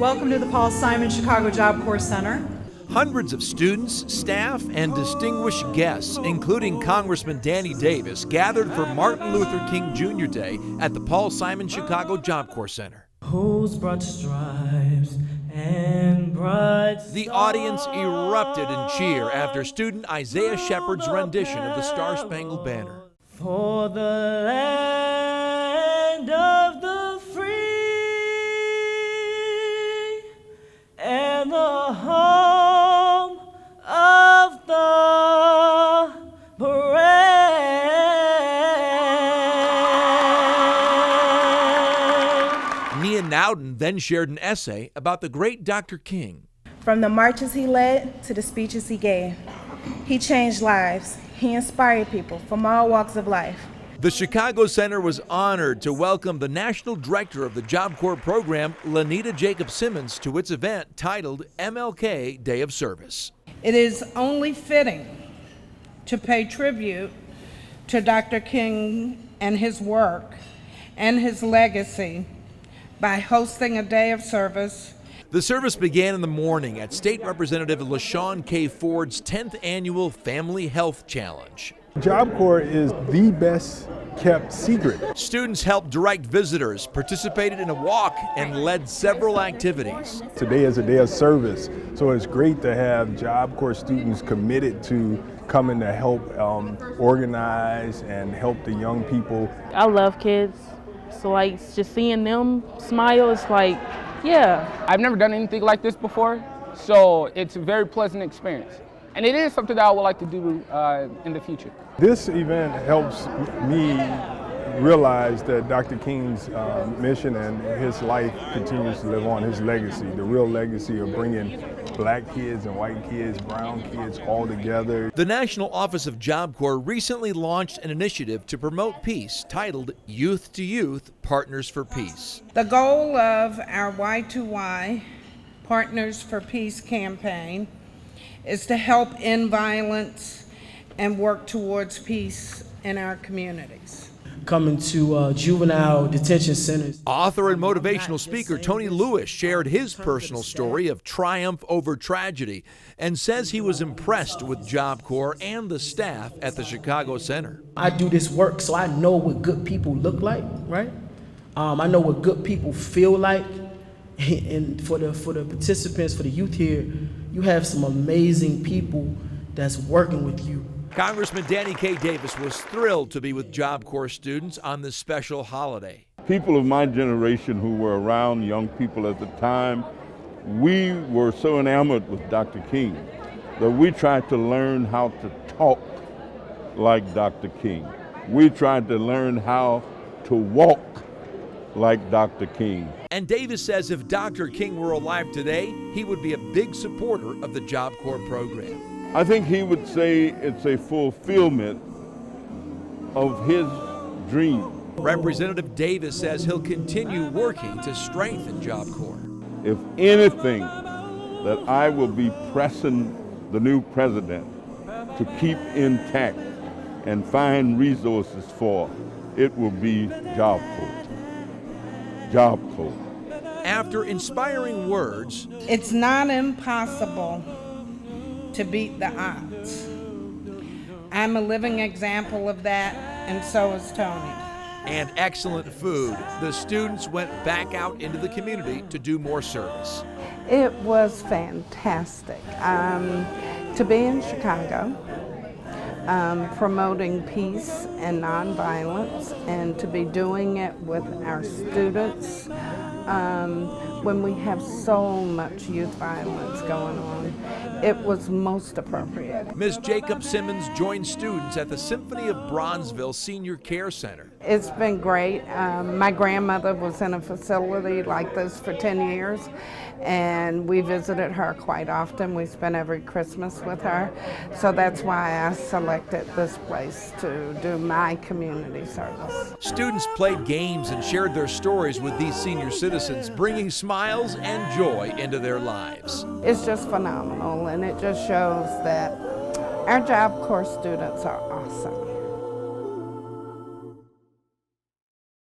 Welcome to the Paul Simon Chicago Job Corps Center. Hundreds of students, staff, and distinguished guests, including Congressman Danny Davis, gathered for Martin Luther King Jr. Day at the Paul Simon Chicago Job Corps Center. Whose broad stripes and bright The audience erupted in cheer after student Isaiah Shepard's rendition of the Star-Spangled Banner. For the land of the free and the home of the brave. Nowden then shared an essay about the great Dr. King. From the marches he led to the speeches he gave, he changed lives. He inspired people from all walks of life. The Chicago Center was honored to welcome the National Director of the Job Corps program, Lenita Jacobs-Simmons, to its event titled MLK Day of Service. It is only fitting to pay tribute to Dr. King and his work and his legacy by hosting a day of service. The service began in the morning at State Representative LaShawn K. Ford's 10th Annual Family Health Challenge. Job Corps is the best kept secret. Students helped direct visitors, participated in a walk, and led several activities. Today is a day of service, so it's great to have Job Corps students committed to coming to help organize and help the young people. I love kids, so like just seeing them smile, it's like, yeah. I've never done anything like this before, so it's a very pleasant experience. And it is something that I would like to do in the future. This event helps me realize that Dr. King's mission and his life continues to live on, his legacy, the real legacy of bringing black kids and white kids, brown kids all together. The National Office of Job Corps recently launched an initiative to promote peace titled Youth to Youth Partners for Peace. The goal of our Y2Y Partners for Peace campaign is to help end violence and work towards peace in our communities. Coming to juvenile detention centers. Author and motivational speaker Tony Lewis shared his personal story of triumph over tragedy and says he was impressed with Job Corps and the staff at the Chicago Center. I do this work so I know what good people look like, right? I know what good people feel like. And for the participants, for the youth here, you have some amazing people that's working with you. Congressman Danny K. Davis was thrilled to be with Job Corps students on this special holiday. People of my generation who were around, young people at the time, we were so enamored with Dr. King that we tried to learn how to talk like Dr. King. We tried to learn how to walk like Dr. King. And Davis says if Dr. King were alive today, he would be a big supporter of the Job Corps program. I think he would say it's a fulfillment of his dream. Representative Davis says he'll continue working to strengthen Job Corps. If anything that I will be pressing the new president to keep intact and find resources for, it will be Job Corps. Job Corps. After inspiring words, it's not impossible to beat the odds. I'm a living example of that, and so is Tony. And excellent food, the students went back out into the community to do more service. It was fantastic to be in Chicago, promoting peace and nonviolence, and to be doing it with our students when we have so much youth violence going on. It was most appropriate. Ms. Jacobs-Simmons joined students at the Symphony of Bronzeville Senior Care Center. It's been great. My grandmother was in a facility like this for 10 years, and we visited her quite often. We spent every Christmas with her, so that's why I selected this place to do my community service. Students played games and shared their stories with these senior citizens, bringing smiles and joy into their lives. It's just phenomenal, and it just shows that our Job Corps students are awesome.